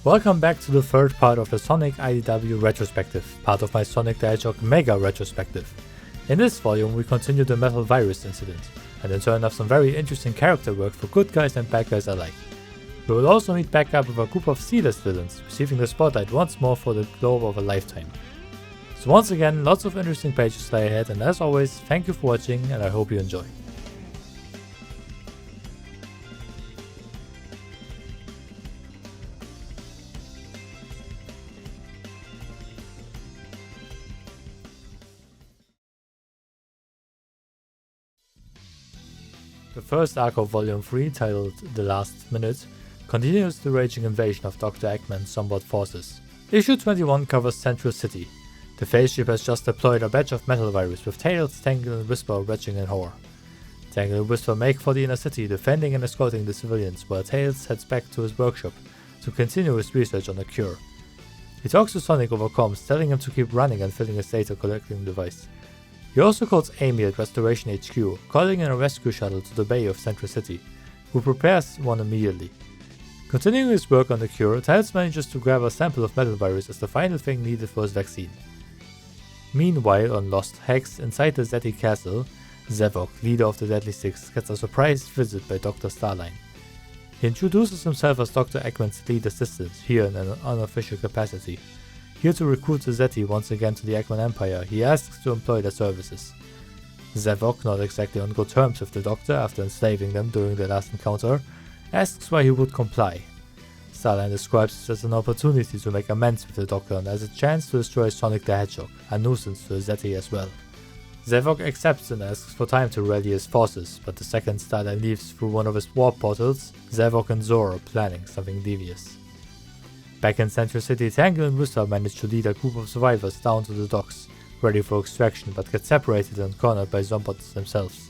Welcome back to the third part of the Sonic IDW retrospective, part of my Sonic the Hedgehog Mega retrospective. In this volume we continue the Metal Virus incident, and in turn have some very interesting character work for good guys and bad guys alike. We will also meet back up with a group of C-list villains, receiving the spotlight once more for the glow of a lifetime. So once again, lots of interesting pages lie ahead, and as always, thank you for watching and I hope you enjoy. The first arc of Volume 3, titled The Last Minute, continues the raging invasion of Dr. Eggman's Zombot forces. Issue 21 covers Central City. The phase ship has just deployed a batch of Metal Virus with Tails, Tangle and Whisper retching in horror. Tangle and Whisper make for the inner city, defending and escorting the civilians, while Tails heads back to his workshop to continue his research on the cure. He talks to Sonic over comms, telling him to keep running and filling his data collecting device. He also calls Amy at Restoration HQ, calling in a rescue shuttle to the bay of Central City, who prepares one immediately. Continuing his work on the cure, Tails manages to grab a sample of Metal Virus as the final thing needed for his vaccine. Meanwhile, on Lost Hex, inside the Zeti castle, Zavok, leader of the Deadly Six, gets a surprise visit by Dr. Starline. He introduces himself as Dr. Eggman's lead assistant, here in an unofficial capacity. Here to recruit the Zeti once again to the Eggman Empire, he asks to employ their services. Zavok, not exactly on good terms with the Doctor after enslaving them during their last encounter, asks why he would comply. Starline describes this as an opportunity to make amends with the Doctor and as a chance to destroy Sonic the Hedgehog, a nuisance to the Zeti as well. Zavok accepts and asks for time to rally his forces, but the second Starline leaves through one of his warp portals, Zavok and Zoro are planning something devious. Back in Central City, Tangle and Whisper manage to lead a group of survivors down to the docks, ready for extraction, but get separated and cornered by Zombots themselves.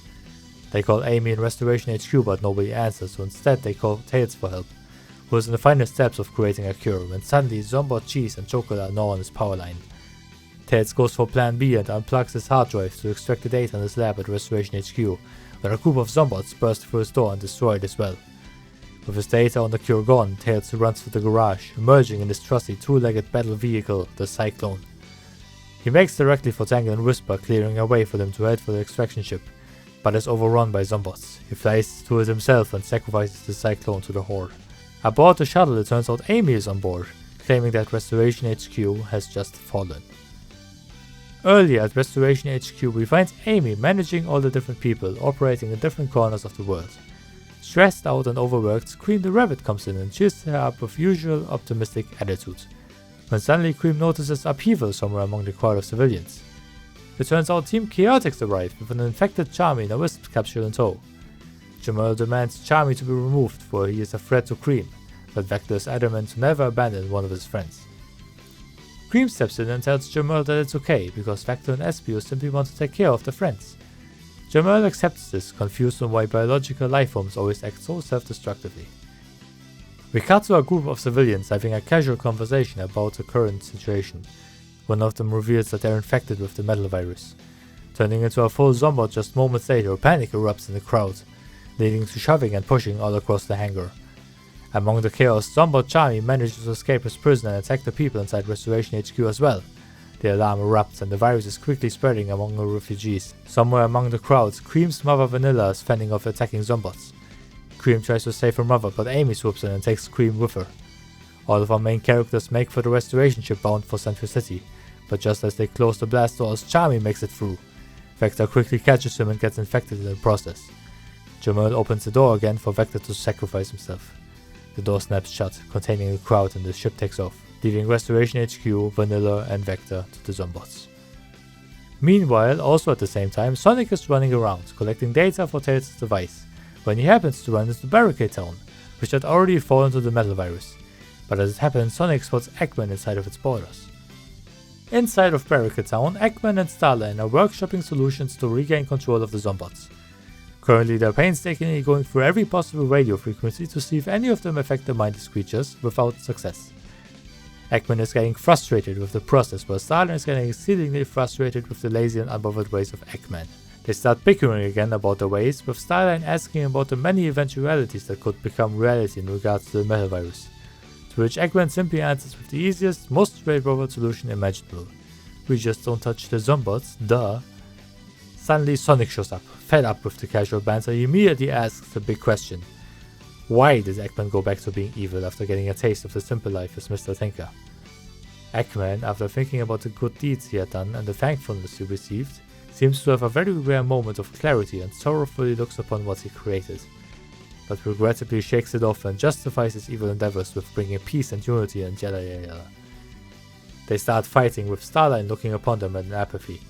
They call Amy in Restoration HQ, but nobody answers, so instead they call Tails for help, who is in the final steps of creating a cure, when suddenly Zombot Cheese and Chocolate gnaw on his power line. Tails goes for Plan B and unplugs his hard drive to extract the data in his lab at Restoration HQ, where a group of Zombots burst through his door and destroy it as well. With his data on the cure gone, Tails runs to the garage, emerging in his trusty two-legged battle vehicle, the Cyclone. He makes directly for Tangle and Whisper, clearing a way for them to head for the extraction ship, but is overrun by Zombots. He flies to it himself and sacrifices the Cyclone to the Horde. Aboard the shuttle, it turns out Amy is on board, claiming that Restoration HQ has just fallen. Earlier at Restoration HQ, we find Amy managing all the different people operating in different corners of the world. Stressed out and overworked, Cream the Rabbit comes in and cheers her up with usual optimistic attitude, when suddenly Cream notices upheaval somewhere among the crowd of civilians. It turns out Team Chaotix arrive with an infected Charmy in a Wisp capsule in tow. Jamal demands Charmy to be removed, for he is a threat to Cream, but Vector is adamant to never abandon one of his friends. Cream steps in and tells Jamal that it's okay, because Vector and Espio simply want to take care of their friends. Jamal accepts this, confused on why biological lifeforms always act so self-destructively. We cut to a group of civilians having a casual conversation about the current situation. One of them reveals that they're infected with the Metal Virus. Turning into a full Zombot just moments later, panic erupts in the crowd, leading to shoving and pushing all across the hangar. Among the chaos, Zombot Charmy manages to escape his prison and attack the people inside Restoration HQ as well. The alarm erupts and the virus is quickly spreading among the refugees. Somewhere among the crowd, Cream's mother Vanilla is fending off attacking Zombots. Cream tries to save her mother, but Amy swoops in and takes Cream with her. All of our main characters make for the restoration ship bound for Central City, but just as they close the blast doors, Charmy makes it through. Vector quickly catches him and gets infected in the process. Jamal opens the door again for Vector to sacrifice himself. The door snaps shut, containing the crowd, and the ship takes off, leaving Restoration HQ, Vanilla and Vector to the Zombots. Meanwhile, also at the same time, Sonic is running around, collecting data for Tails' device, when he happens to run into Barricade Town, which had already fallen to the Metal Virus. But as it happens, Sonic spots Eggman inside of its borders. Inside of Barricade Town, Eggman and Starline are workshopping solutions to regain control of the Zombots. Currently, they're painstakingly going through every possible radio frequency to see if any of them affect the mindless creatures, without success. Eggman is getting frustrated with the process, while Starline is getting exceedingly frustrated with the lazy and unbothered ways of Eggman. They start bickering again about their ways, with Starline asking about the many eventualities that could become reality in regards to the Metal Virus. To To which Eggman simply answers with the easiest, most straightforward solution imaginable. We just don't touch the Zombots, duh. Suddenly Sonic shows up. Fed up with the casual banter, he immediately asks the big question. Why did Eggman go back to being evil after getting a taste of the simple life as Mr. Tinker? Eggman, after thinking about the good deeds he had done and the thankfulness he received, seems to have a very rare moment of clarity and sorrowfully looks upon what he created, but regrettably shakes it off and justifies his evil endeavors with bringing peace and unity and yada yada yada. They start fighting with Starline looking upon them in apathy.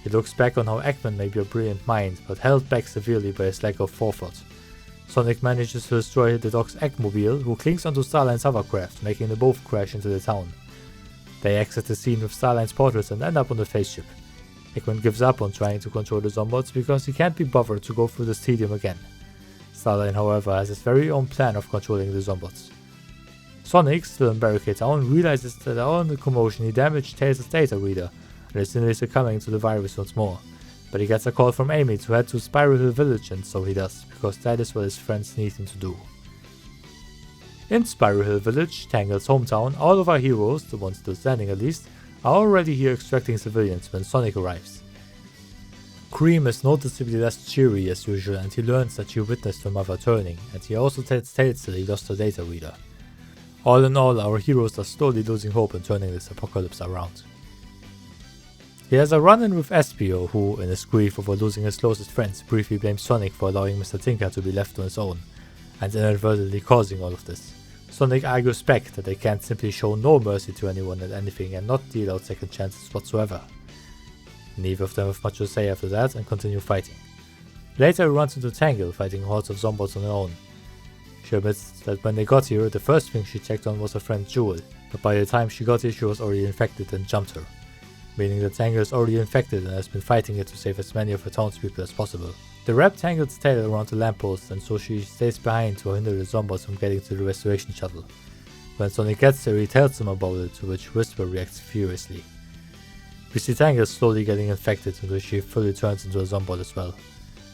He looks back on how Eggman may be a brilliant mind, but held back severely by his lack of forethought. Sonic manages to destroy the dog's Eggmobile, who clings onto Starline's hovercraft, making them both crash into the town. They exit the scene with Starline's portraits and end up on the spaceship. Eggman gives up on trying to control the Zombots because he can't be bothered to go through the stadium again. Starline, however, has his very own plan of controlling the Zombots. Sonic, still in Barricade Town, realizes that all the commotion he damaged Tails' data reader and is nearly succumbing to the virus once more. But he gets a call from Amy to head to Spiral Hill Village, and so he does, because that is what his friends need him to do. In Spiral Hill Village, Tangle's hometown, all of our heroes, the ones still standing at least, are already here extracting civilians when Sonic arrives. Cream is noticeably less cheery as usual, and he learns that she witnessed her mother turning, and he also tells Tails that he lost her data reader. All in all, our heroes are slowly losing hope and turning this apocalypse around. He has a run-in with Espio, who, in his grief over losing his closest friends, briefly blames Sonic for allowing Mr. Tinker to be left on his own, and inadvertently causing all of this. Sonic argues back that they can't simply show no mercy to anyone at anything and not deal out second chances whatsoever. Neither of them have much to say after that and continue fighting. Later he runs into Tangle, fighting hordes of Zombots on her own. She admits that when they got here, the first thing she checked on was her friend Jewel, but by the time she got here she was already infected and jumped her, meaning that Tangle is already infected and has been fighting it to save as many of her townspeople as possible. They wrap Tangle's tail around the lamppost, and so she stays behind to hinder the Zombots from getting to the restoration shuttle. When Sonic gets there, he tells them about it, to which Whisper reacts furiously. We see Tangle slowly getting infected until she fully turns into a Zombot as well.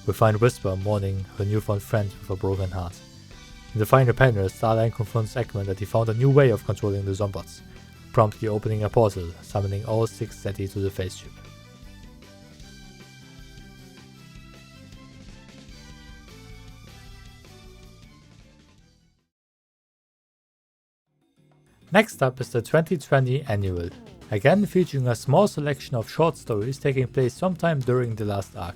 We find Whisper mourning her newfound friend with a broken heart. In the final panel, Starline confronts Eggman that he found a new way of controlling the Zombots, promptly opening a portal, summoning all 6 Zeti to the spaceship. Next up is the 2020 Annual, again featuring a small selection of short stories taking place sometime during the last arc.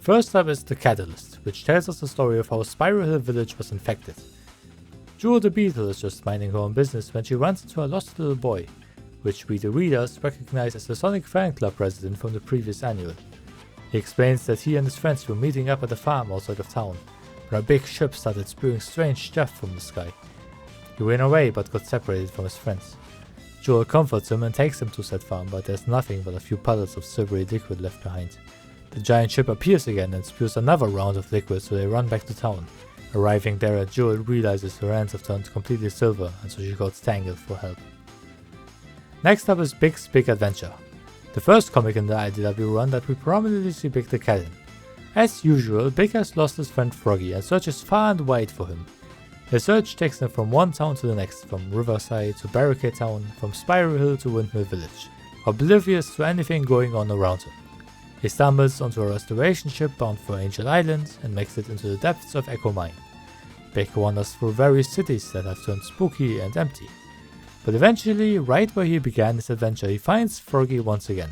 First up is The Catalyst, which tells us the story of how Spiral Hill Village was infected. Jewel the Beetle is just minding her own business when she runs into a lost little boy, which we the readers recognize as the Sonic Fan Club president from the previous annual. He explains that he and his friends were meeting up at a farm outside of town, when a big ship started spewing strange stuff from the sky. He ran away but got separated from his friends. Jewel comforts him and takes him to said farm, but there's nothing but a few puddles of silvery liquid left behind. The giant ship appears again and spews another round of liquid, so they run back to town. Arriving there, Jewel realizes her hands have turned completely silver, and so she calls Tangle for help. Next up is Big's Big Adventure, the first comic in the IDW run that we prominently see Big the Cat in. As usual, Big has lost his friend Froggy and searches far and wide for him. His search takes him from one town to the next, from Riverside to Barricade Town, from Spiral Hill to Windmill Village, oblivious to anything going on around him. He stumbles onto a restoration ship bound for Angel Island and makes it into the depths of Echo Mine. Big wanders through various cities that have turned spooky and empty. But eventually, right where he began his adventure, he finds Froggy once again.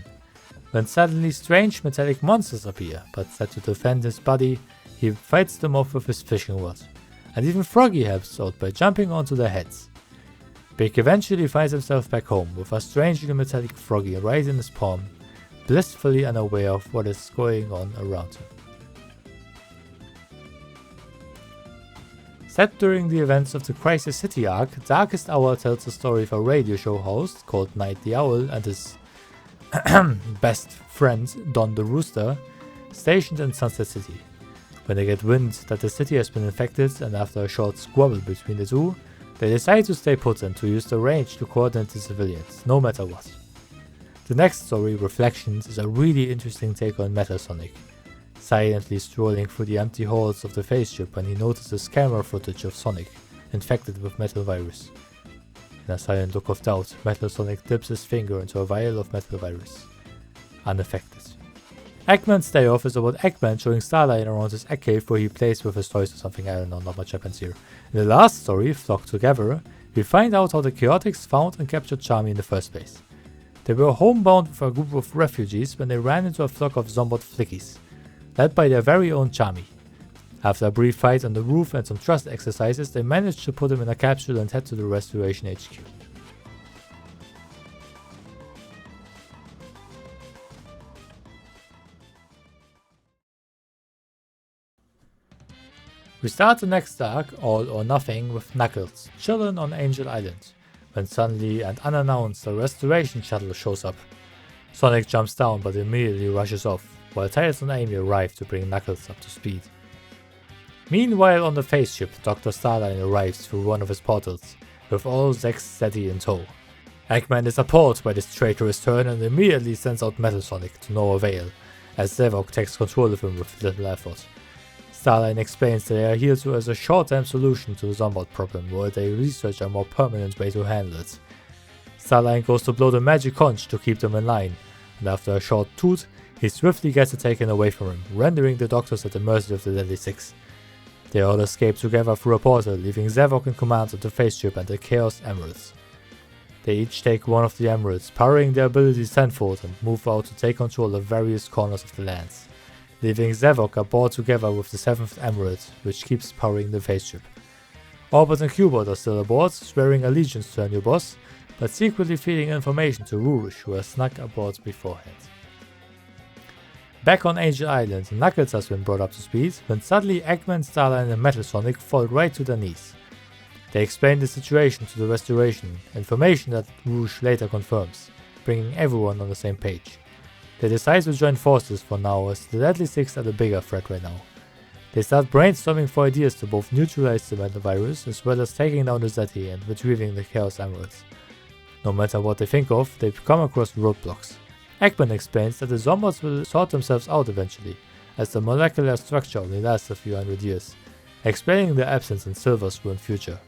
When suddenly strange metallic monsters appear, but set to defend his buddy, he fights them off with his fishing rod. And even Froggy helps out by jumping onto their heads. Big eventually finds himself back home with a strangely metallic Froggy right in his palm, blissfully unaware of what is going on around him. Set during the events of the Crisis City arc, Darkest Hour tells the story of a radio show host called Night the Owl and his best friend Don the Rooster, stationed in Sunset City. When they get wind that the city has been infected, and after a short squabble between the two, they decide to stay put and to use the range to coordinate the civilians, no matter what. The next story, Reflections, is a really interesting take on Metal Sonic, silently strolling through the empty halls of the spaceship when he notices camera footage of Sonic, infected with metal virus. In a silent look of doubt, Metal Sonic dips his finger into a vial of metal virus. Unaffected. Eggman's Day Off is about Eggman showing Starline around his egg cave where he plays with his toys or something. I don't know, not much happens here. In the last story, Flock Together, we find out how the Chaotix found and captured Charmy in the first place. They were homebound with a group of refugees when they ran into a flock of Zombot flickies, led by their very own Charmy. After a brief fight on the roof and some trust exercises, they managed to put him in a capsule and head to the Restoration HQ. We start the next arc, All or Nothing, with Knuckles, chillin' on Angel Island, when suddenly and unannounced a Restoration shuttle shows up. Sonic jumps down but immediately rushes off, while Tails and Amy arrive to bring Knuckles up to speed. Meanwhile on the face ship, Dr. Starline arrives through one of his portals, with all Zack's Zeti in tow. Eggman is appalled by this traitorous turn and immediately sends out Metal Sonic to no avail, as Zavok takes control of him with little effort. Starline explains that they are here as a short-term solution to the Zombot problem, where they research a more permanent way to handle it. Starline goes to blow the magic conch to keep them in line, and after a short toot, he swiftly gets it taken away from him, rendering the doctors at the mercy of the Deadly Six. They all escape together through a portal, leaving Zavok in command of the face ship and the Chaos Emeralds. They each take one of the emeralds, powering their abilities tenfold, and move out to take control of various corners of the lands, leaving Zavok aboard together with the 7th emerald, which keeps powering the face ship. Orbit and Cubot are still aboard, swearing allegiance to their new boss, but secretly feeding information to Rouge, who has snuck aboard beforehand. Back on Angel Island, Knuckles has been brought up to speed, when suddenly Eggman, Starline and Metal Sonic fall right to their knees. They explain the situation to the Restoration, information that Rouge later confirms, bringing everyone on the same page. They decide to join forces for now, as the Deadly Six are the bigger threat right now. They start brainstorming for ideas to both neutralize the metal virus, as well as taking down the Zeti and retrieving the Chaos Emeralds. No matter what they think of, they come across roadblocks. Eggman explains that the Zombots will sort themselves out eventually, as the molecular structure only lasts a few hundred years, explaining their absence in Silver's ruined future.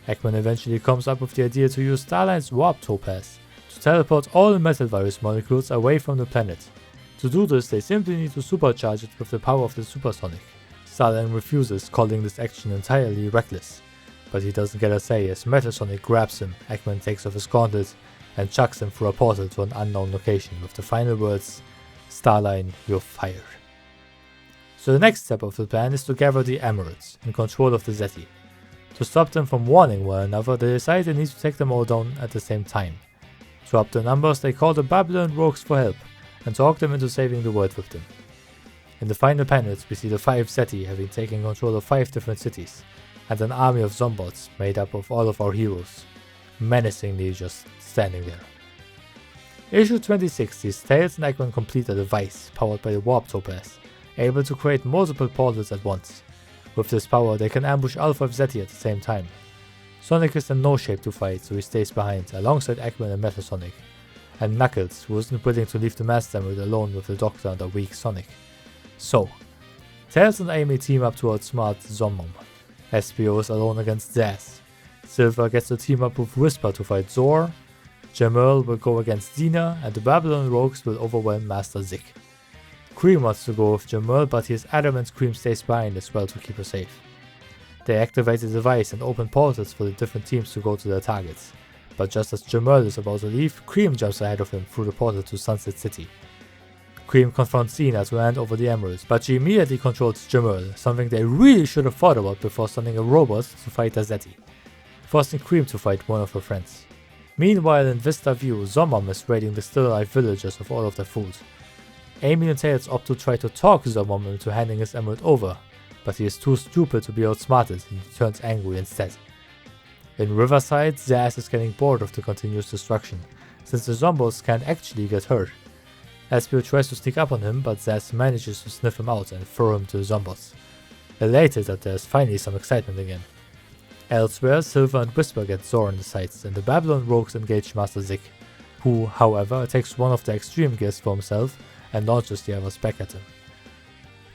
Eggman eventually comes up with the idea to use Starline's warp topaz to teleport all metal virus molecules away from the planet. To do this, they simply need to supercharge it with the power of the Supersonic. Starline refuses, calling this action entirely reckless, but he doesn't get a say as Metal Sonic grabs him. Eggman takes off his gauntlet and chucks him through a portal to an unknown location with the final words, "Starline, you're fired." So the next step of the plan is to gather the Emeralds, in control of the Zeti. To stop them from warning one another, they decide they need to take them all down at the same time. To up the numbers, they call the Babylon Rogues for help, and talk them into saving the world with them. In the final panels, we see the 5 Zeti having taken control of 5 different cities, and an army of Zombots made up of all of our heroes, menacingly just standing there. Issue 26 sees Tails and Eggman complete a device powered by the Warp Topaz, able to create multiple portals at once. With this power, they can ambush all 5 Zeti at the same time. Sonic is in no shape to fight, so he stays behind, alongside Eggman and Metal Sonic, and Knuckles, who isn't willing to leave the Master Emerald alone with the Doctor and a weak Sonic. So, Tails and Amy team up to outsmart Zombom. SPO is alone against Zaz. Silver gets to team up with Whisper to fight Zor. Jamal will go against Xena, and the Babylon Rogues will overwhelm Master Zik. Cream wants to go with Jamal, but he is adamant Cream stays behind as well to keep her safe. They activate the device and open portals for the different teams to go to their targets. But just as Jamal is about to leave, Cream jumps ahead of him through the portal to Sunset City. Cream confronts Xena to hand over the emeralds, but she immediately controls Jamal, something they really should have thought about before sending a robot to fight a Zeti, forcing Cream to fight one of her friends. Meanwhile in Vista View, Zombom is raiding the still alive villagers of all of their food. Amy and Tails opt to try to talk Zombom into handing his emerald over, but he is too stupid to be outsmarted and he turns angry instead. In Riverside, Zaz is getting bored of the continuous destruction, since the Zombos can't actually get hurt. Espio tries to sneak up on him, but Zaz manages to sniff him out and throw him to the Zombos, elated that there's finally some excitement again. Elsewhere, Silver and Whisper get Zor in the sights, and the Babylon Rogues engage Master Zik, who, however, takes one of the extreme gears for himself and launches the others back at him.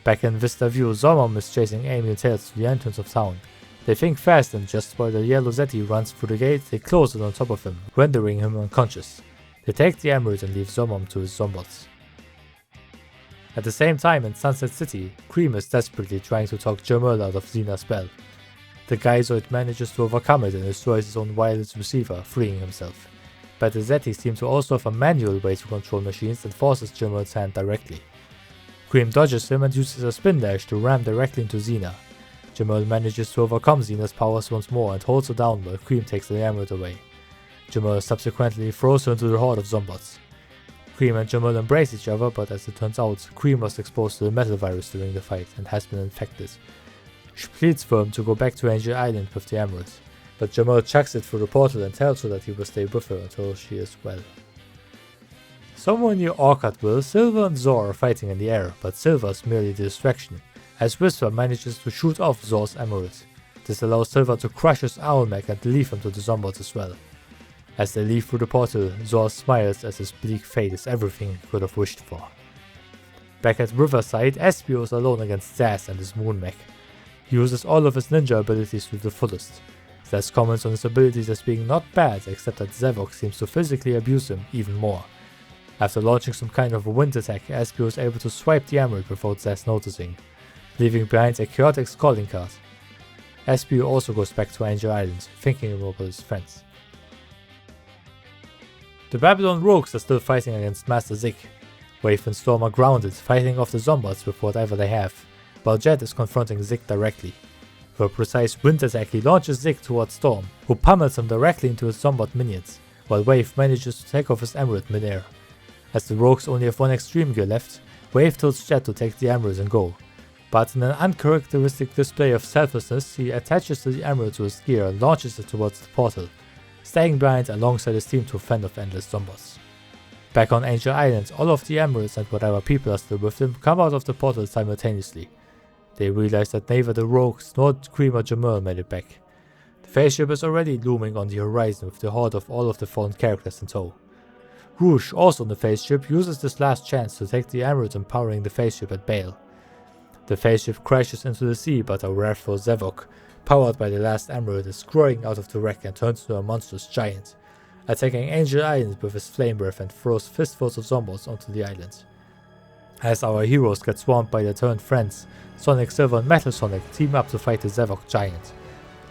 Back in Vista View, Zombom is chasing Amy and Tails to the entrance of town, They think fast, and just while the yellow Zeti runs through the gate, they close it on top of him, rendering him unconscious. They take the emerald and leave Zomom to his zombots. At the same time in Sunset City, Cream is desperately trying to talk Jamal out of Xena's spell. The Gaizoid manages to overcome it and destroys his own wireless receiver, freeing himself. But the Zeti seem to also have a manual way to control machines and forces Jamal's hand directly. Cream dodges him and uses a spin dash to ram directly into Xena. Jamal manages to overcome Xena's powers once more and holds her down while Cream takes the emerald away. Jamal subsequently throws her into the horde of zombots. Cream and Jamal embrace each other, but as it turns out, Cream was exposed to the metal virus during the fight and has been infected. She pleads for him to go back to Angel Island with the emerald, but Jamal chucks it through the portal and tells her that he will stay with her until she is well. Somewhere near Orchardville, Silver and Zor are fighting in the air, but Silver is merely the distraction, as Whisper manages to shoot off Zor's emerald. This allows Silver to crush his owl mech and leave him to the zombots as well. As they leave through the portal, Zor smiles as his bleak fate is everything he could have wished for. Back at Riverside, Espio is alone against Zaz and his moon mech. He uses all of his ninja abilities to the fullest. Zaz comments on his abilities as being not bad, except that Zavok seems to physically abuse him even more. After launching some kind of a wind attack, Espio is able to swipe the emerald without Zaz noticing, leaving behind a chaotic calling card. Espio also goes back to Angel Island, thinking about his friends. The Babylon Rogues are still fighting against Master Zik. Wave and Storm are grounded, fighting off the zombots with whatever they have, while Jet is confronting Zik directly. For a precise wind attack, he launches Zik towards Storm, who pummels him directly into his zombot minions, while Wave manages to take off his emerald midair. As the Rogues only have one extreme gear left, Wave tells Jet to take the emerald and go, but in an uncharacteristic display of selflessness, he attaches the emerald to his gear and launches it towards the portal, staying behind alongside his team to fend off endless zombots. Back on Angel Island, all of the emeralds and whatever people are still with them come out of the portal simultaneously. They realize that neither the Rogues nor Cream or Jamal made it back. The phase ship is already looming on the horizon with the horde of all of the fallen characters in tow. Rouge, also on the phase ship, uses this last chance to take the emerald, empowering the phase ship at Bale. The phase ship crashes into the sea, but a wrathful Zavok, powered by the last emerald, is growing out of the wreck and turns into a monstrous giant, attacking Angel Island with his flame breath and throws fistfuls of zombies onto the island. As our heroes get swarmed by their turned friends, Sonic, Silver and Metal Sonic team up to fight the Zavok giant.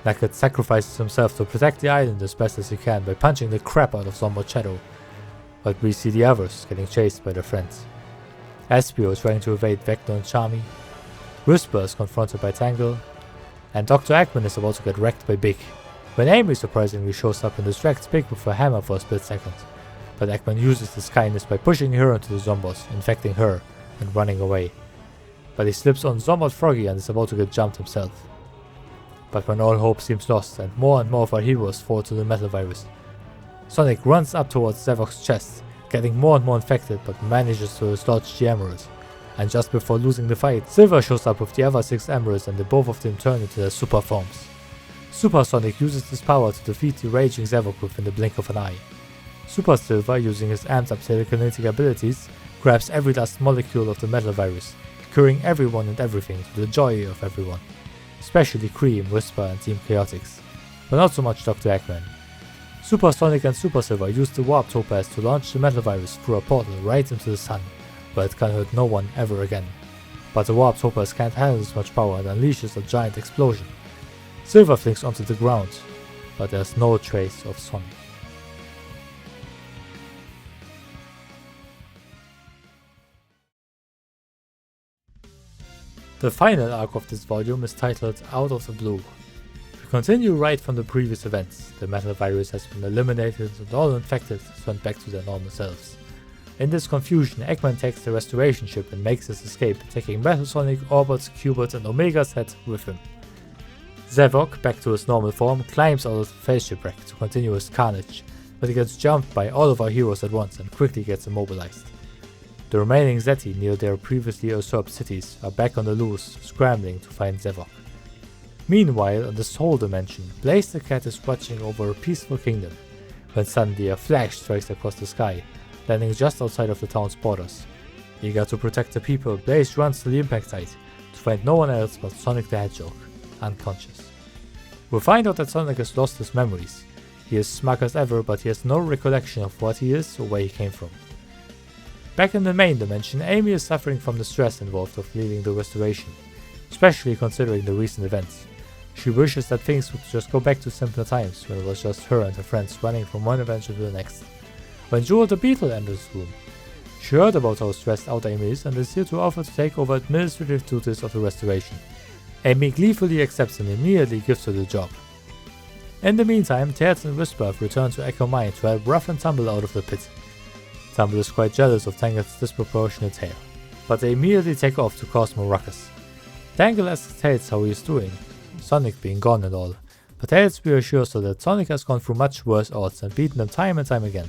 Naked sacrifices himself to protect the island as best as he can by punching the crap out of Zombot Shadow, but we see the others getting chased by their friends. Espio is trying to evade Vector and Charmy, Whisper is confronted by Tangle, and Dr. Eggman is about to get wrecked by Big, when Amy surprisingly shows up and distracts Big with a hammer for a split second, but Eggman uses his kindness by pushing her into the zombies, infecting her, and running away. But he slips on Zombot Froggy and is about to get jumped himself. But when all hope seems lost and more of our heroes fall to the metal virus, Sonic runs up towards Zavok's chest, getting more and more infected but manages to dislodge the emerald. And just before losing the fight, Silver shows up with the other 6 emeralds and the both of them turn into their super forms. Super Sonic uses this power to defeat the raging Zavok within the blink of an eye. Super Silver, using his amped up telekinetic abilities, grabs every last molecule of the metal virus, curing everyone and everything to the joy of everyone, especially Cream, Whisper and Team Chaotix, but not so much Dr. Eggman. Super Sonic and Super Silver use the Warp Topaz to launch the metal virus through a portal right into the sun, where it can hurt no one ever again. But the Warp Topaz can't handle this much power and unleashes a giant explosion. Silver flings onto the ground, but there's no trace of Sonic. The final arc of this volume is titled Out of the Blue. We continue right from the previous events. The metal virus has been eliminated and all infected turned back to their normal selves. In this confusion, Eggman takes the restoration ship and makes his escape, taking Metal Sonic, Orbit, Cubert and Omega's head with him. Zavok, back to his normal form, climbs out of the phase shipwreck to continue his carnage, but he gets jumped by all of our heroes at once and quickly gets immobilized. The remaining Zeti near their previously usurped cities are back on the loose, scrambling to find Zavok. Meanwhile, in the Soul Dimension, Blaze the Cat is watching over a peaceful kingdom, when suddenly a flash strikes across the sky, landing just outside of the town's borders. Eager to protect the people, Blaze runs to the impact site to find no one else but Sonic the Hedgehog, unconscious. We'll find out that Sonic has lost his memories. He is smug as ever, but he has no recollection of what he is or where he came from. Back in the main dimension, Amy is suffering from the stress involved of leading the restoration, especially considering the recent events. She wishes that things would just go back to simpler times when it was just her and her friends running from one adventure to the next. When Jewel the Beetle enters the room, she heard about how stressed out Amy is and is here to offer to take over administrative duties of the restoration. Amy gleefully accepts and immediately gives her the job. In the meantime, Tails and Whisper have returned to Echo Mine to help Ruff and Tumble out of the pit. Tumble is quite jealous of Tangle's disproportionate tail, but they immediately take off to cause more ruckus. Tangle asks Tails how he is doing, Sonic being gone and all, but Tails reassures her that Sonic has gone through much worse odds and beaten them time and time again.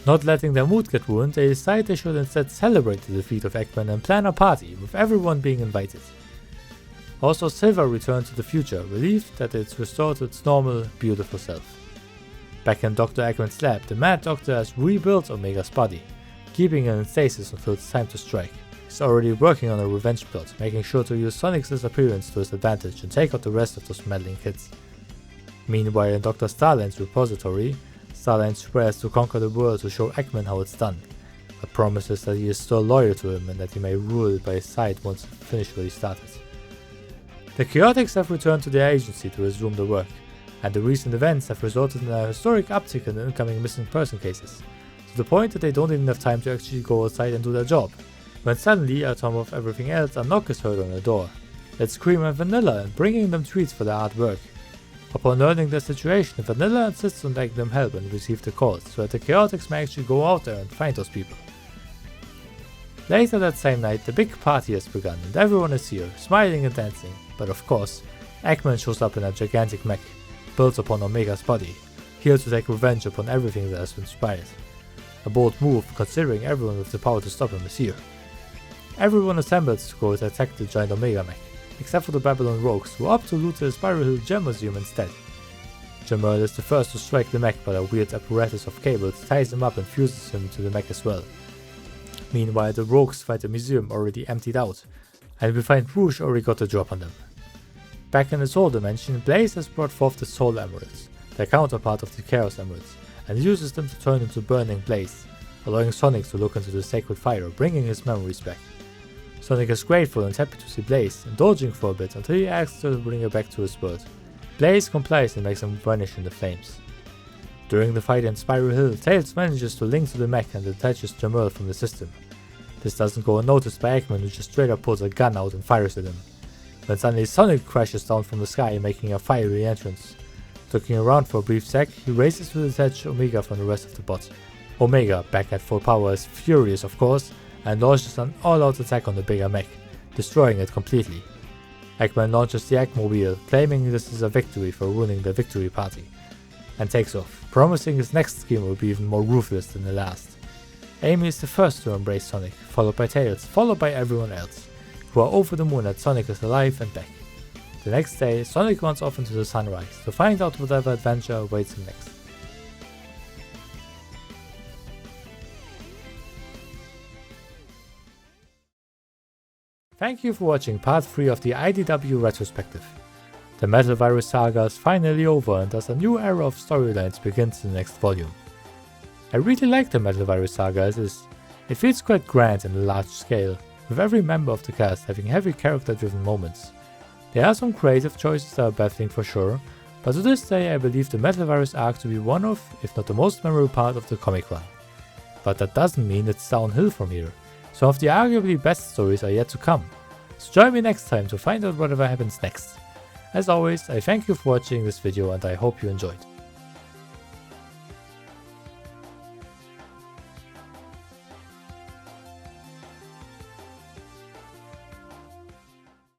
Not letting their mood get ruined, they decide they should instead celebrate the defeat of Eggman and plan a party, with everyone being invited. Also, Silver returned to the future, relieved that it's restored to its normal, beautiful self. Back in Dr. Eggman's lab, the Mad Doctor has rebuilt Omega's body, keeping it in stasis until it's time to strike. He's already working on a revenge plot, making sure to use Sonic's disappearance to his advantage and take out the rest of those meddling kids. Meanwhile, in Dr. Starline's repository, Starline swears to conquer the world to show Eggman how it's done, but promises that he is still loyal to him and that he may rule by his side once he finishes what he started. The Chaotix have returned to their agency to resume the work, and the recent events have resulted in a historic uptick in incoming missing person cases, to the point that they don't even have time to actually go outside and do their job, when suddenly, on top of everything else, a knock is heard on the door. It's Cream and Vanilla, bringing them treats for their hard work. Upon learning the situation, Vanilla insists on letting them help and receive the calls, so that the Chaotix may actually go out there and find those people. Later that same night, the big party has begun and everyone is here, smiling and dancing, but of course, Eggman shows up in a gigantic mech, built upon Omega's body, here to take revenge upon everything that has inspired. A bold move, considering everyone with the power to stop him is here. Everyone assembles to go to attack the giant Omega mech, except for the Babylon rogues, who opt to loot the Spiral Hill Gem Museum instead. Jamel is the first to strike the mech, but a weird apparatus of cables ties him up and fuses him to the mech as well. Meanwhile, the rogues find the museum already emptied out, and we find Rouge already got the drop on them. Back in the Soul Dimension, Blaze has brought forth the Soul Emeralds, their counterpart of the Chaos Emeralds, and uses them to turn into Burning Blaze, allowing Sonic to look into the sacred fire, bringing his memories back. Sonic is grateful and happy to see Blaze, indulging for a bit until he asks her to bring her back to his world. Blaze complies and makes him vanish in the flames. During the fight in Spiral Hill, Tails manages to link to the mech and detaches Jamel from the system. This doesn't go unnoticed by Eggman, who just straight up pulls a gun out and fires at him. When suddenly Sonic crashes down from the sky, making a fiery entrance. Looking around for a brief sec, he races to detach Omega from the rest of the bot. Omega, back at full power, is furious of course, and launches an all-out attack on the bigger mech, destroying it completely. Eggman launches the Eggmobile, claiming this is a victory for ruining the victory party, and takes off, promising his next scheme will be even more ruthless than the last. Amy is the first to embrace Sonic, followed by Tails, followed by everyone else, who are over the moon that Sonic is alive and back. The next day, Sonic runs off into the sunrise to find out whatever adventure awaits him next. Thank you for watching part 3 of the IDW retrospective. The Metal Virus saga is finally over and thus a new era of storylines begins in the next volume. I really like the Metal Virus saga as is. It feels quite grand in a large scale, with every member of the cast having heavy character driven moments. There are some creative choices that are baffling for sure, but to this day I believe the Metal Virus arc to be one of, if not the most memorable part of the comic run. But that doesn't mean it's downhill from here. Some of the arguably best stories are yet to come, so join me next time to find out whatever happens next. As always, I thank you for watching this video and I hope you enjoyed.